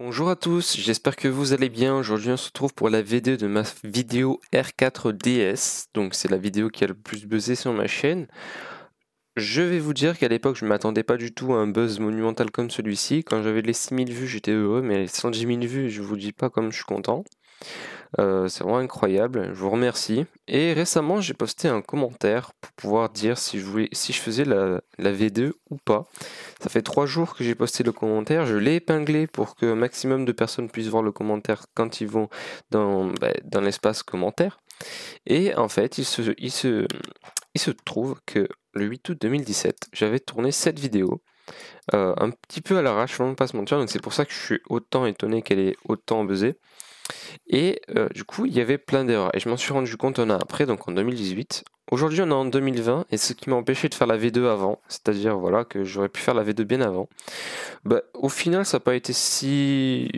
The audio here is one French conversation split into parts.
Bonjour à tous, j'espère que vous allez bien. Aujourd'hui on se retrouve pour la vidéo de ma vidéo R4DS. Donc c'est la vidéo qui a le plus buzzé sur ma chaîne. Je vais vous dire qu'à l'époque je ne m'attendais pas du tout à un buzz monumental comme celui-ci. Quand j'avais les 6000 vues j'étais heureux, mais les 110 000 vues je vous dis pas comme je suis content. C'est vraiment incroyable, je vous remercie. Et récemment j'ai posté un commentaire pour pouvoir dire si je faisais la V2 ou pas. Ça fait 3 jours que j'ai posté le commentaire, je l'ai épinglé pour que un maximum de personnes puissent voir le commentaire quand ils vont dans l'espace commentaire. Et en fait, il se trouve que le 8 août 2017, j'avais tourné cette vidéo, un petit peu à l'arrache, on va pas se mentir, donc c'est pour ça que je suis autant étonné qu'elle est autant buzzée. Et du coup, il y avait plein d'erreurs. Et je m'en suis rendu compte un an après, donc en 2018. Aujourd'hui, on est en 2020, et ce qui m'a empêché de faire la V2 avant, c'est-à-dire voilà que j'aurais pu faire la V2 bien avant, bah, au final, ça n'a pas été si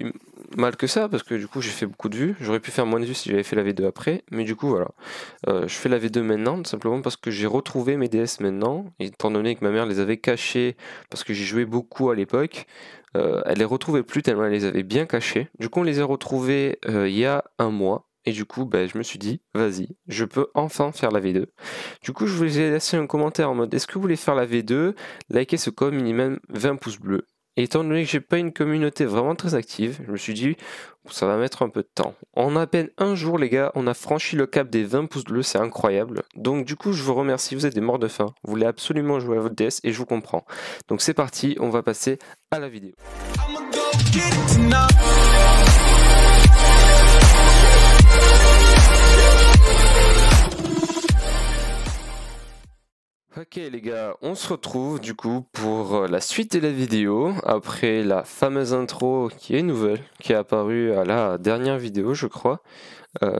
mal que ça, parce que du coup, j'ai fait beaucoup de vues. J'aurais pu faire moins de vues si j'avais fait la V2 après, mais du coup, voilà. Je fais la V2 maintenant, tout simplement parce que j'ai retrouvé mes DS maintenant, étant donné que ma mère les avait cachés, parce que j'y jouais beaucoup à l'époque. Elle les retrouvait plus tellement elle les avait bien cachés. Du coup, on les a retrouvés il y a un mois. Et du coup, bah, je me suis dit, vas-y, je peux enfin faire la V2. Du coup, je vous ai laissé un commentaire en mode, est-ce que vous voulez faire la V2? Likez ce code minimum 20 pouces bleus. Et étant donné que j'ai pas une communauté vraiment très active, je me suis dit, ça va mettre un peu de temps. En à peine un jour, les gars, on a franchi le cap des 20 pouces bleus, c'est incroyable. Donc du coup, je vous remercie, vous êtes des morts de faim. Vous voulez absolument jouer à votre DS et je vous comprends. Donc c'est parti, on va passer à la vidéo. Ok les gars, on se retrouve du coup pour la suite de la vidéo, après la fameuse intro qui est nouvelle, qui est apparue à la dernière vidéo je crois.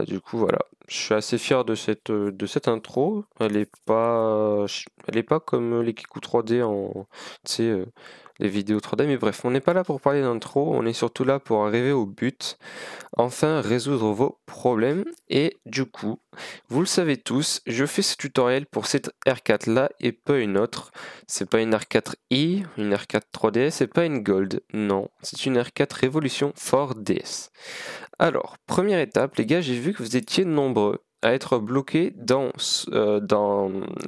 Du coup voilà, je suis assez fier de cette intro, elle est pas comme les Kiku 3D en, tu sais, les vidéos 3D, mais bref, on n'est pas là pour parler d'intro, on est surtout là pour arriver au but. Enfin résoudre vos problèmes. Et du coup, vous le savez tous, je fais ce tutoriel pour cette R4 là et pas une autre. C'est pas une R4i, une R4 3DS, c'est pas une Gold. Non, c'est une R4 Revolution 4DS. Alors, première étape, les gars, j'ai vu que vous étiez nombreux à être bloqués dans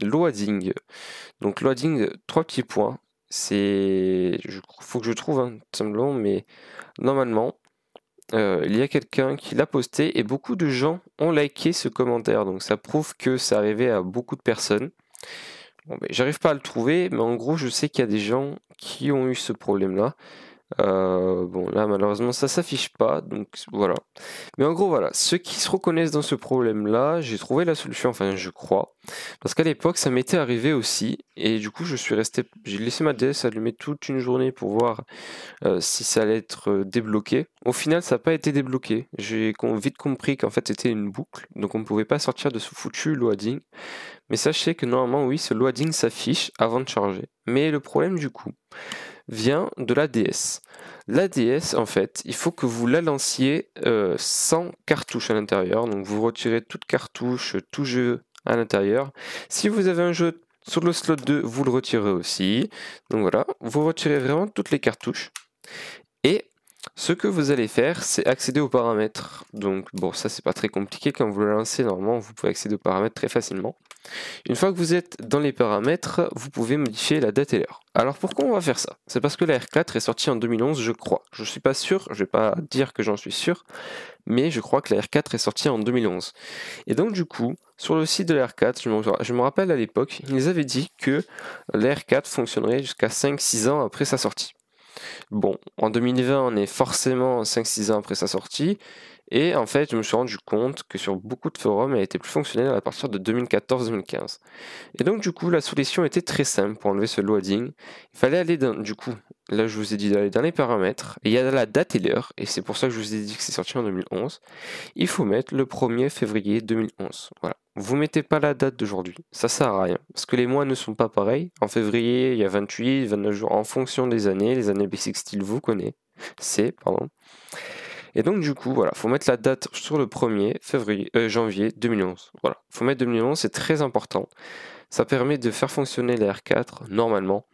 loading. Donc loading, 3 petits points. Faut que je trouve un simplement, mais normalement, il y a quelqu'un qui l'a posté et beaucoup de gens ont liké ce commentaire. Donc ça prouve que c'est arrivé à beaucoup de personnes. Bon, ben, j'arrive pas à le trouver, mais en gros, je sais qu'il y a des gens qui ont eu ce problème-là. Bon, là, malheureusement, ça s'affiche pas, donc voilà. Mais en gros, voilà, ceux qui se reconnaissent dans ce problème-là, j'ai trouvé la solution, enfin, je crois. Parce qu'à l'époque, ça m'était arrivé aussi, et du coup, j'ai laissé ma DS allumée toute une journée pour voir si ça allait être débloqué. Au final, ça n'a pas été débloqué. J'ai vite compris qu'en fait, c'était une boucle, donc on ne pouvait pas sortir de ce foutu loading. Mais sachez que normalement, oui, ce loading s'affiche avant de charger. Mais le problème, du coup, vient de la DS. La DS, en fait, il faut que vous la lanciez sans cartouche à l'intérieur. Donc vous retirez toute cartouche, tout jeu à l'intérieur. Si vous avez un jeu sur le slot 2, vous le retirez aussi. Donc voilà, vous retirez vraiment toutes les cartouches. Et ce que vous allez faire, c'est accéder aux paramètres. Donc bon, ça c'est pas très compliqué. Quand vous le lancez, normalement, vous pouvez accéder aux paramètres très facilement. Une fois que vous êtes dans les paramètres, vous pouvez modifier la date et l'heure. Alors pourquoi on va faire ça? C'est parce que la R4 est sortie en 2011, je crois. Je suis pas sûr, je vais pas dire que j'en suis sûr, mais je crois que la R4 est sortie en 2011. Et donc du coup, sur le site de la R4, je me rappelle à l'époque, ils avaient dit que la R4 fonctionnerait jusqu'à 5-6 ans après sa sortie. Bon, en 2020, on est forcément 5-6 ans après sa sortie, et en fait, je me suis rendu compte que sur beaucoup de forums, elle était plus fonctionnelle à partir de 2014-2015. Et donc, du coup, la solution était très simple pour enlever ce loading. Il fallait aller du coup, là, je vous ai dit d'aller dans les paramètres, et il y a la date et l'heure, et c'est pour ça que je vous ai dit que c'est sorti en 2011. Il faut mettre le 1er février 2011. Voilà. Vous mettez pas la date d'aujourd'hui, ça sert à rien, parce que les mois ne sont pas pareils. En février, il y a 28, 29 jours, en fonction des années, les années Basic Style, vous connaissez, pardon. Et donc du coup, voilà, faut mettre la date sur le 1er janvier 2011. Voilà, faut mettre 2011, c'est très important. Ça permet de faire fonctionner les R4 normalement.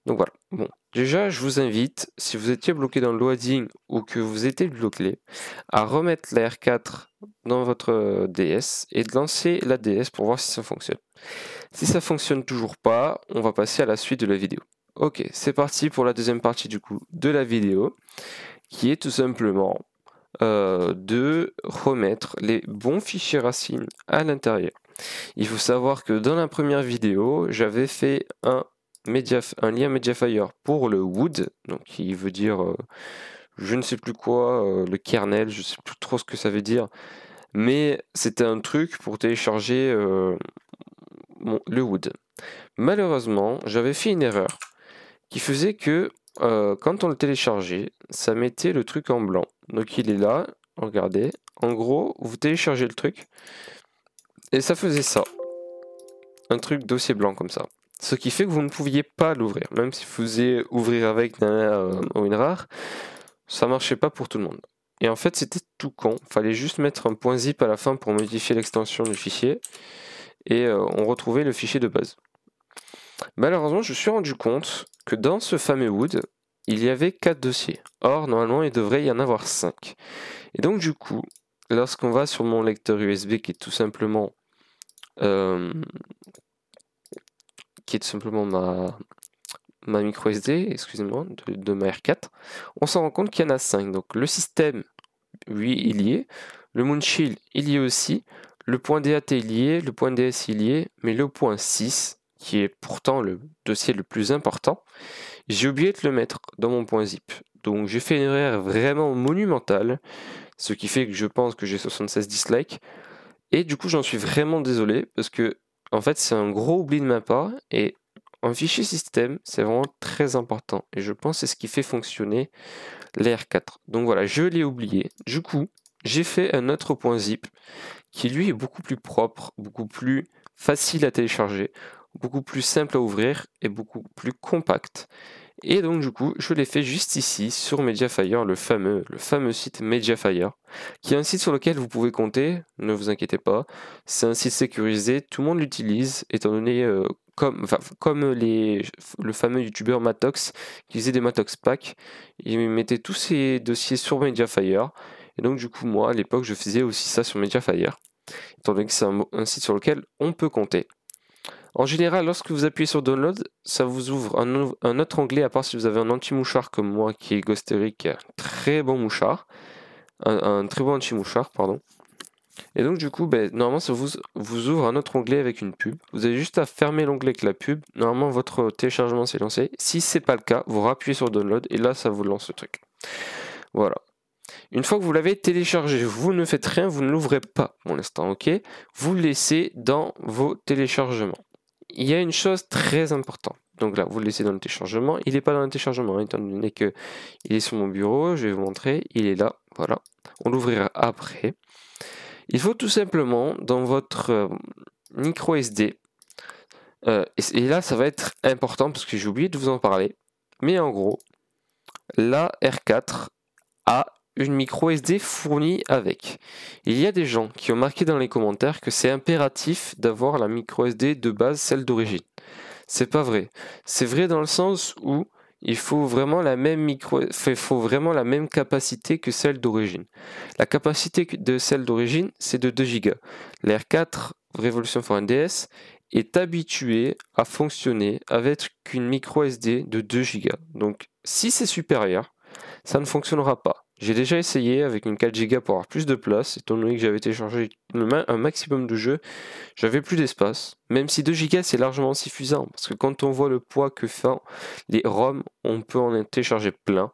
Donc voilà, bon, déjà je vous invite, si vous étiez bloqué dans le loading ou que vous étiez bloqué, à remettre la R4 dans votre DS et de lancer la DS pour voir si ça fonctionne. Si ça fonctionne toujours pas, on va passer à la suite de la vidéo. Ok, c'est parti pour la deuxième partie du coup de la vidéo, qui est tout simplement de remettre les bons fichiers racines à l'intérieur. Il faut savoir que dans la première vidéo, j'avais fait un lien Mediafire pour le wood, donc qui veut dire je ne sais plus quoi, le kernel, je ne sais plus trop ce que ça veut dire, mais c'était un truc pour télécharger le wood. Malheureusement, j'avais fait une erreur qui faisait que quand on le téléchargeait, ça mettait le truc en blanc. Donc il est là, regardez. En gros, vous téléchargez le truc et ça faisait ça. Un truc dossier blanc comme ça. Ce qui fait que vous ne pouviez pas l'ouvrir. Même si vous faisiez ouvrir avec WinRAR, ça marchait pas pour tout le monde. Et en fait, c'était tout con. Fallait juste mettre un point zip à la fin pour modifier l'extension du fichier. Et on retrouvait le fichier de base. Malheureusement, je me suis rendu compte que dans ce fameux wood, il y avait 4 dossiers. Or, normalement, il devrait y en avoir 5. Et donc, du coup, lorsqu'on va sur mon lecteur USB qui est tout simplement ma micro SD, excusez-moi, de ma R4, on s'en rend compte qu'il y en a 5. Donc le système, oui, il y est. Le Moonshield, il y est aussi. Le point DAT, il y est. Le point DS, il y est. Mais le point 6, qui est pourtant le dossier le plus important, j'ai oublié de le mettre dans mon point zip. Donc j'ai fait une erreur vraiment monumentale, ce qui fait que je pense que j'ai 76 dislikes. Et du coup, j'en suis vraiment désolé parce que, en fait, c'est un gros oubli de ma part. Et un fichier système, c'est vraiment très important. Et je pense que c'est ce qui fait fonctionner les R4. Donc voilà, je l'ai oublié. Du coup, j'ai fait un autre point zip qui, lui, est beaucoup plus propre, beaucoup plus facile à télécharger, beaucoup plus simple à ouvrir et beaucoup plus compact. Et donc du coup, je l'ai fait juste ici sur Mediafire, le fameux site Mediafire, qui est un site sur lequel vous pouvez compter, ne vous inquiétez pas. C'est un site sécurisé, tout le monde l'utilise, étant donné comme le fameux youtubeur Matox qui faisait des Matox Packs, il mettait tous ses dossiers sur Mediafire. Et donc du coup, moi à l'époque, je faisais aussi ça sur Mediafire, étant donné que c'est un site sur lequel on peut compter. En général, lorsque vous appuyez sur Download, ça vous ouvre un autre onglet, à part si vous avez un anti-mouchard comme moi qui est Ghosteric, très bon mouchard, un très bon anti-mouchard, pardon. Et donc du coup, normalement ça vous ouvre un autre onglet avec une pub. Vous avez juste à fermer l'onglet avec la pub. Normalement votre téléchargement s'est lancé. Si c'est pas le cas, vous rappuyez sur Download et là ça vous lance le truc. Voilà. Une fois que vous l'avez téléchargé, vous ne faites rien, vous ne l'ouvrez pas pour l'instant, ok? Vous le laissez dans vos téléchargements. Il y a une chose très importante. Donc là, vous le laissez dans le téléchargement. Il n'est pas dans le téléchargement, hein, étant donné qu'il est sur mon bureau. Je vais vous montrer. Il est là. Voilà. On l'ouvrira après. Il faut tout simplement, dans votre micro SD, et là, ça va être important parce que j'ai oublié de vous en parler. Mais en gros, la R4 a une micro SD fournie avec. Il y a des gens qui ont marqué dans les commentaires que c'est impératif d'avoir la micro SD de base, celle d'origine. C'est pas vrai. C'est vrai dans le sens où il faut vraiment la même capacité que celle d'origine. La capacité de celle d'origine, c'est de 2 Go. L'R4 Revolution for NDS est habitué à fonctionner avec une micro SD de 2 Go. Donc si c'est supérieur, ça ne fonctionnera pas. J'ai déjà essayé avec une 4 Go pour avoir plus de place, étant donné que j'avais téléchargé un maximum de jeux, j'avais plus d'espace. Même si 2 Go c'est largement suffisant, parce que quand on voit le poids que font les ROM, on peut en télécharger plein.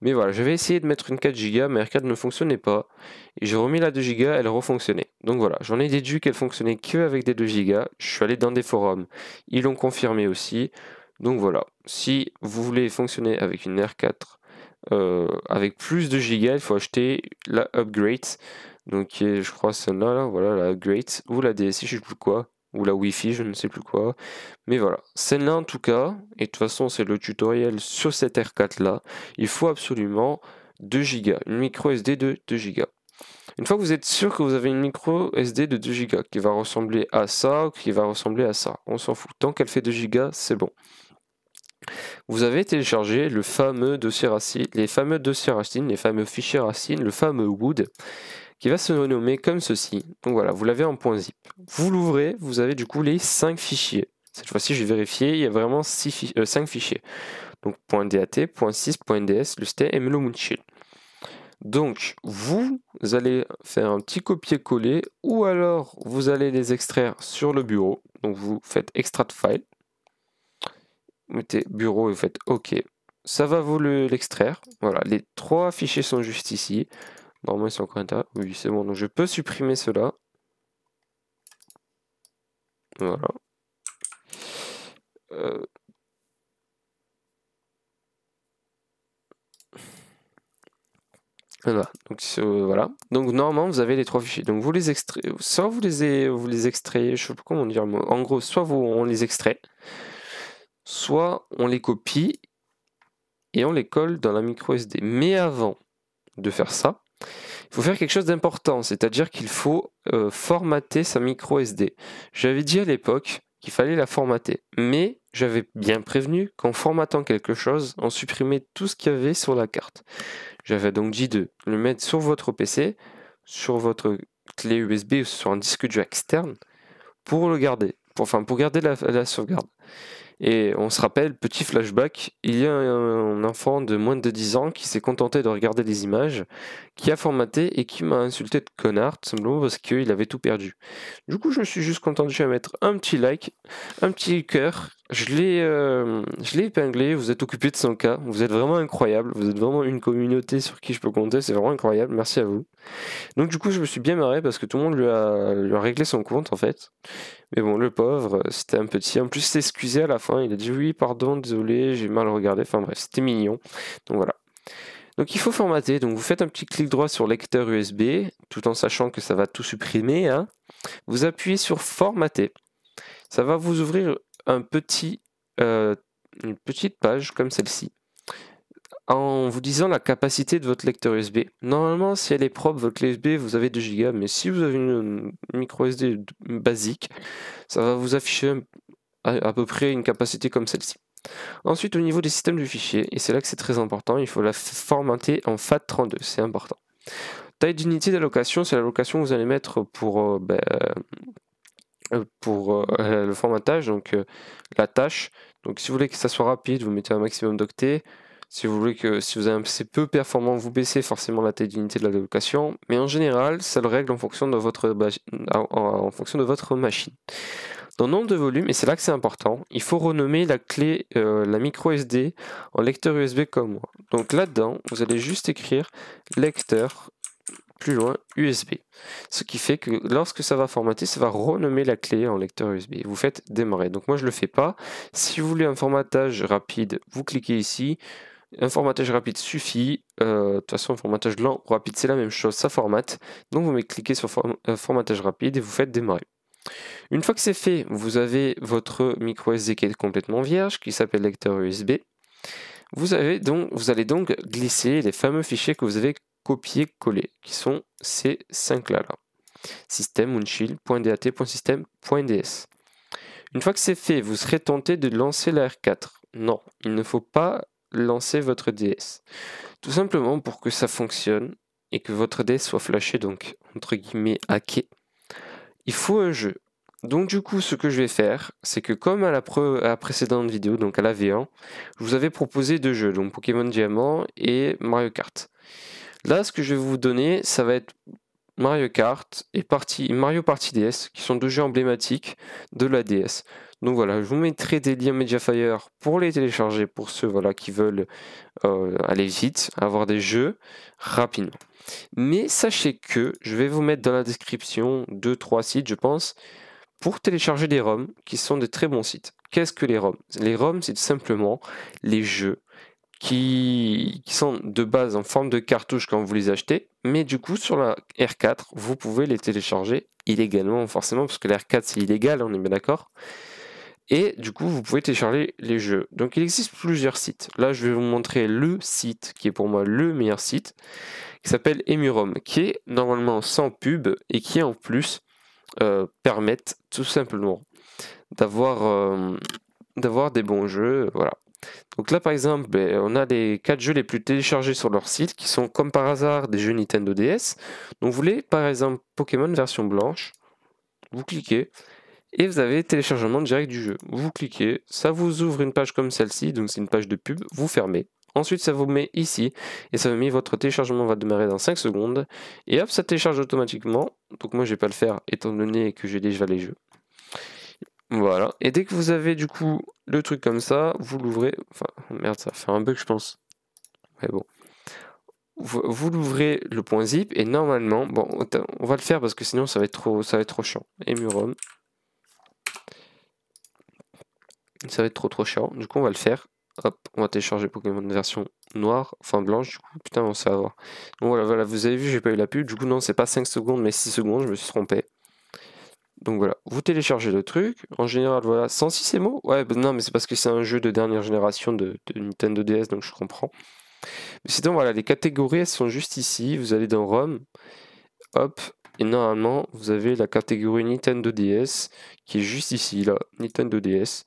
Mais voilà, j'avais essayé de mettre une 4 Go, mais R4 ne fonctionnait pas. Et j'ai remis la 2 Go, elle refonctionnait. Donc voilà, j'en ai déduit qu'elle fonctionnait qu'avec des 2 Go. Je suis allé dans des forums, ils l'ont confirmé aussi. Donc voilà, si vous voulez fonctionner avec une R4, avec plus de gigas, il faut acheter la upgrade, donc qui est, je crois, celle-là, là, voilà, la upgrade, ou la DSI, je sais plus quoi, ou la Wi-Fi, je ne sais plus quoi, mais voilà, celle-là en tout cas, et de toute façon c'est le tutoriel sur cette R4 là, il faut absolument 2 Go, une micro SD de 2 Go. Une fois que vous êtes sûr que vous avez une micro SD de 2 Go qui va ressembler à ça ou qui va ressembler à ça, on s'en fout. Tant qu'elle fait 2 Go, c'est bon. Vous avez téléchargé le fameux dossier racine, les fameux dossiers racines, les fameux fichiers racines, le fameux Wood, qui va se renommer comme ceci. Donc voilà, vous l'avez en .zip. Vous l'ouvrez, vous avez du coup les 5 fichiers. Cette fois-ci, je vais vérifier, il y a vraiment 5 fichiers. Donc .dat, .sys, .ds, le stem et le moonchill. Donc, vous allez faire un petit copier-coller ou alors vous allez les extraire sur le bureau. Donc, vous faites extract file. Vous mettez bureau et vous faites OK. Ça va vous l'extraire. Voilà, les 3 fichiers sont juste ici. Normalement, ils sont encore intérieurs. Oui, c'est bon. Donc, je peux supprimer cela. Voilà. Voilà. Donc, voilà. Donc normalement vous avez les 3 fichiers. Donc vous les extrayez, soit vous les extrayez, je sais pas comment dire, en gros, soit on les extrait, soit on les copie et on les colle dans la micro SD. Mais avant de faire ça, il faut faire quelque chose d'important, c'est-à-dire qu'il faut formater sa micro SD. J'avais dit à l'époque qu'il fallait la formater, mais j'avais bien prévenu qu'en formatant quelque chose, on supprimait tout ce qu'il y avait sur la carte. J'avais donc dit de le mettre sur votre PC, sur votre clé USB ou sur un disque dur externe pour le garder, pour garder la sauvegarde. Et on se rappelle, petit flashback, il y a un enfant de moins de 10 ans qui s'est contenté de regarder les images, qui a formaté et qui m'a insulté de connard, tout simplement parce qu'il avait tout perdu. Du coup, je me suis juste contenté de mettre un petit like, un petit cœur. Je l'ai épinglé, vous êtes occupé de son cas, vous êtes vraiment incroyable, vous êtes vraiment une communauté sur qui je peux compter, c'est vraiment incroyable, merci à vous. Donc du coup, je me suis bien marré parce que tout le monde lui a réglé son compte en fait. Mais bon, le pauvre, c'était un petit. En plus, il s'est excusé à la fin. Il a dit oui, pardon, désolé, j'ai mal regardé. Enfin bref, c'était mignon. Donc voilà. Donc il faut formater. Donc vous faites un petit clic droit sur lecteur USB, tout en sachant que ça va tout supprimer. Hein. Vous appuyez sur formater. Ça va vous ouvrir une petite page comme celle-ci, en vous disant la capacité de votre lecteur USB. Normalement, si elle est propre, votre clé USB, vous avez 2 Go, mais si vous avez une micro SD basique, ça va vous afficher à peu près une capacité comme celle-ci. Ensuite, au niveau des systèmes de fichiers, et c'est là que c'est très important, il faut la formater en FAT32, c'est important. Taille d'unité d'allocation, c'est l'allocation que vous allez mettre pour le formatage, donc la tâche. Donc si vous voulez que ça soit rapide, vous mettez un maximum d'octets. Si vous voulez que si vous avez un PC peu performant, vous baissez forcément la taille d'unité de l'allocation. Mais en général, ça le règle en fonction de votre machine. Dans le nombre de volumes, et c'est là que c'est important, il faut renommer la clé, la micro SD en lecteur USB comme moi. Donc là-dedans, vous allez juste écrire lecteur plus loin USB. Ce qui fait que lorsque ça va formater, ça va renommer la clé en lecteur USB. Vous faites démarrer. Donc moi je le fais pas. Si vous voulez un formatage rapide, vous cliquez ici. Un formatage rapide suffit. De toute façon, un formatage lent ou rapide, c'est la même chose, ça formate. Donc vous cliquez sur formatage rapide et vous faites démarrer. Une fois que c'est fait, vous avez votre micro SD qui est complètement vierge, qui s'appelle lecteur USB. Vous allez donc glisser les fameux fichiers que vous avez copier-coller, qui sont ces 5-là. Système, moonchill, .dat, .system, .ds. Une fois que c'est fait, vous serez tenté de lancer la R4. Non, il ne faut pas lancer votre DS. Tout simplement pour que ça fonctionne et que votre DS soit flashé, donc entre guillemets hacké, il faut un jeu. Donc du coup, ce que je vais faire, c'est que comme à la précédente vidéo, donc à la V1, je vous avais proposé 2 jeux, donc Pokémon Diamant et Mario Kart. Là, ce que je vais vous donner, ça va être Mario Kart et Mario Party DS, qui sont 2 jeux emblématiques de la DS. Donc voilà, je vous mettrai des liens Mediafire pour les télécharger, pour ceux qui veulent aller vite, avoir des jeux rapidement. Mais sachez que je vais vous mettre dans la description 2-3 sites, je pense, pour télécharger des ROM, qui sont de très bons sites. Qu'est-ce que les ROM? Les ROM, c'est tout simplement les jeux qui sont de base en forme de cartouche quand vous les achetez, mais du coup sur la R4, vous pouvez les télécharger illégalement, forcément, parce que la R4 c'est illégal, on est bien d'accord. Et du coup, vous pouvez télécharger les jeux. Donc il existe plusieurs sites. Là, je vais vous montrer le site qui est pour moi le meilleur site, qui s'appelle Emurom, qui est normalement sans pub et qui en plus permettent tout simplement d'avoir des bons jeux. Voilà. Donc là, par exemple, on a les 4 jeux les plus téléchargés sur leur site, qui sont comme par hasard des jeux Nintendo DS. Donc vous voulez, par exemple, Pokémon version blanche, vous cliquez, et vous avez téléchargement direct du jeu. Vous cliquez, ça vous ouvre une page comme celle-ci, donc c'est une page de pub, vous fermez. Ensuite, ça vous met ici, et ça vous met votre téléchargement va démarrer dans 5 secondes, et hop, ça télécharge automatiquement. Donc moi, je vais pas le faire, étant donné que j'ai déjà les jeux. Voilà, et dès que vous avez du coup le truc comme ça, vous l'ouvrez, enfin, merde, ça va faire un bug, je pense. Mais bon. Vous l'ouvrez le point zip, et normalement, bon, on va le faire parce que sinon ça va être trop chiant. Emurom. Ça va être trop chiant. Du coup, on va le faire. Hop, on va télécharger Pokémon version noire, enfin blanche, du coup, putain, on sait avoir. Donc voilà, vous avez vu, j'ai pas eu la pub. Du coup, non, c'est pas 5 secondes, mais 6 secondes, je me suis trompé. Donc voilà, vous téléchargez le truc. En général, voilà, 106 mots. Ouais, bah non, mais c'est parce que c'est un jeu de dernière génération de Nintendo DS, donc je comprends. Mais sinon, voilà, les catégories, elles sont juste ici. Vous allez dans ROM, hop, et normalement, vous avez la catégorie Nintendo DS qui est juste ici, là, Nintendo DS.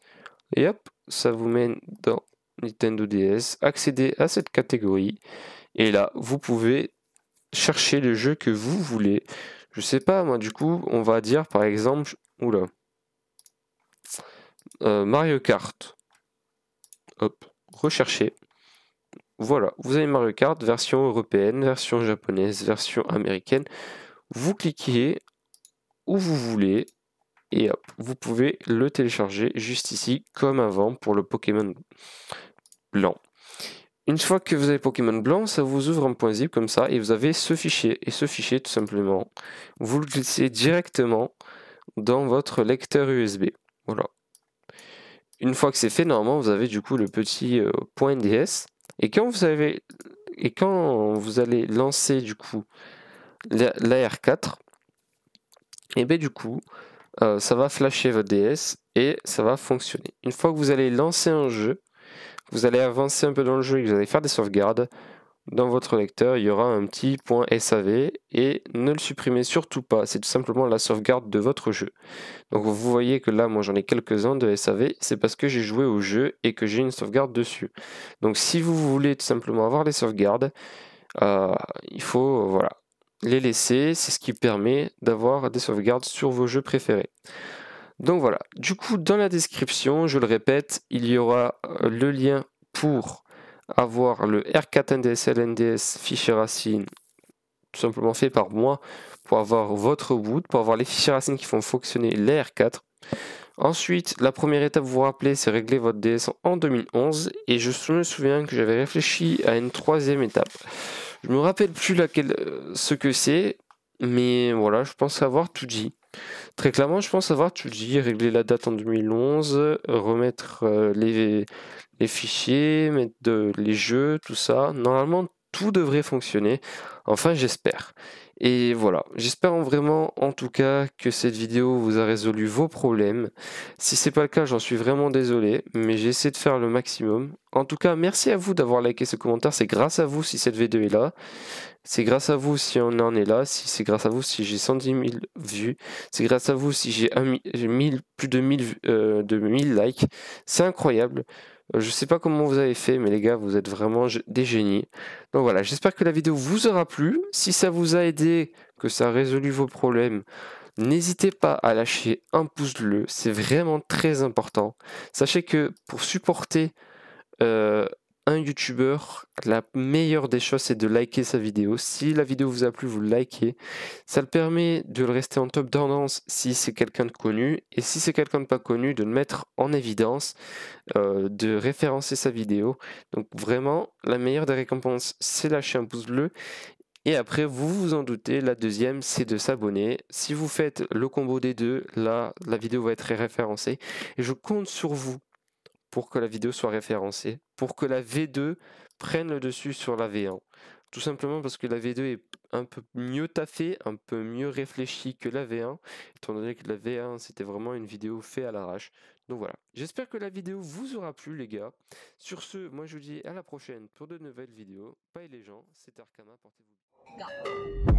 Et hop, ça vous mène dans Nintendo DS, accéder à cette catégorie, et là, vous pouvez chercher le jeu que vous voulez. Je sais pas, moi, du coup, on va dire, par exemple, oula, Mario Kart. Hop, rechercher. Voilà, vous avez Mario Kart, version européenne, version japonaise, version américaine. Vous cliquez où vous voulez, et hop, vous pouvez le télécharger juste ici, comme avant pour le Pokémon blanc. Une fois que vous avez Pokémon blanc, ça vous ouvre un point zip comme ça, et vous avez ce fichier. Et ce fichier, tout simplement, vous le glissez directement dans votre lecteur USB. Voilà. Une fois que c'est fait, normalement, vous avez du coup le petit point DS. Et quand vous allez lancer du coup la R4, et bien du coup, ça va flasher votre DS et ça va fonctionner. Une fois que vous allez lancer un jeu, vous allez avancer un peu dans le jeu et que vous allez faire des sauvegardes, dans votre lecteur, il y aura un petit point SAV et ne le supprimez surtout pas, c'est tout simplement la sauvegarde de votre jeu. Donc vous voyez que là, moi j'en ai quelques-uns de SAV, c'est parce que j'ai joué au jeu et que j'ai une sauvegarde dessus. Donc si vous voulez tout simplement avoir les sauvegardes, il faut voilà, les laisser, c'est ce qui permet d'avoir des sauvegardes sur vos jeux préférés. Donc voilà, du coup dans la description, je le répète, il y aura le lien pour avoir le R4 NDSL NDS fichier racine, tout simplement fait par moi, pour avoir votre boot, pour avoir les fichiers racines qui font fonctionner les R4. Ensuite, la première étape, vous vous rappelez, c'est régler votre DS en 2011, et je me souviens que j'avais réfléchi à une troisième étape. Je me rappelle plus ce que c'est, mais voilà, je pense avoir tout dit. Très clairement, je pense avoir tout dit, régler la date en 2011, remettre les fichiers, mettre les jeux, tout ça. Normalement, tout devrait fonctionner. Enfin, j'espère. Et voilà, j'espère vraiment en tout cas que cette vidéo vous a résolu vos problèmes. Si c'est pas le cas, j'en suis vraiment désolé, mais j'ai essayé de faire le maximum. En tout cas, merci à vous d'avoir liké ce commentaire, c'est grâce à vous si cette vidéo est là. C'est grâce à vous si on en est là, si c'est grâce à vous si j'ai 110 000 vues, c'est grâce à vous si j'ai plus de 1000 likes. C'est incroyable. Je sais pas comment vous avez fait, mais les gars, vous êtes vraiment des génies. Donc voilà, j'espère que la vidéo vous aura plu. Si ça vous a aidé, que ça a résolu vos problèmes, n'hésitez pas à lâcher un pouce bleu, c'est vraiment très important. Sachez que pour supporter euh, un youtubeur, la meilleure des choses c'est de liker sa vidéo. Si la vidéo vous a plu, vous le likez. Ça le permet de le rester en top tendance si c'est quelqu'un de connu. Et si c'est quelqu'un de pas connu, de le mettre en évidence, de référencer sa vidéo. Donc vraiment, la meilleure des récompenses, c'est lâcher un pouce bleu. Et après, vous vous en doutez, la deuxième, c'est de s'abonner. Si vous faites le combo des deux, là, la vidéo va être référencée. Et je compte sur vous pour que la vidéo soit référencée, pour que la V2 prenne le dessus sur la V1. Tout simplement parce que la V2 est un peu mieux taffée, un peu mieux réfléchie que la V1, étant donné que la V1 c'était vraiment une vidéo faite à l'arrache. Donc voilà, j'espère que la vidéo vous aura plu les gars. Sur ce, moi je vous dis à la prochaine pour de nouvelles vidéos. Bye les gens, c'était Arkama, portez-vous bien.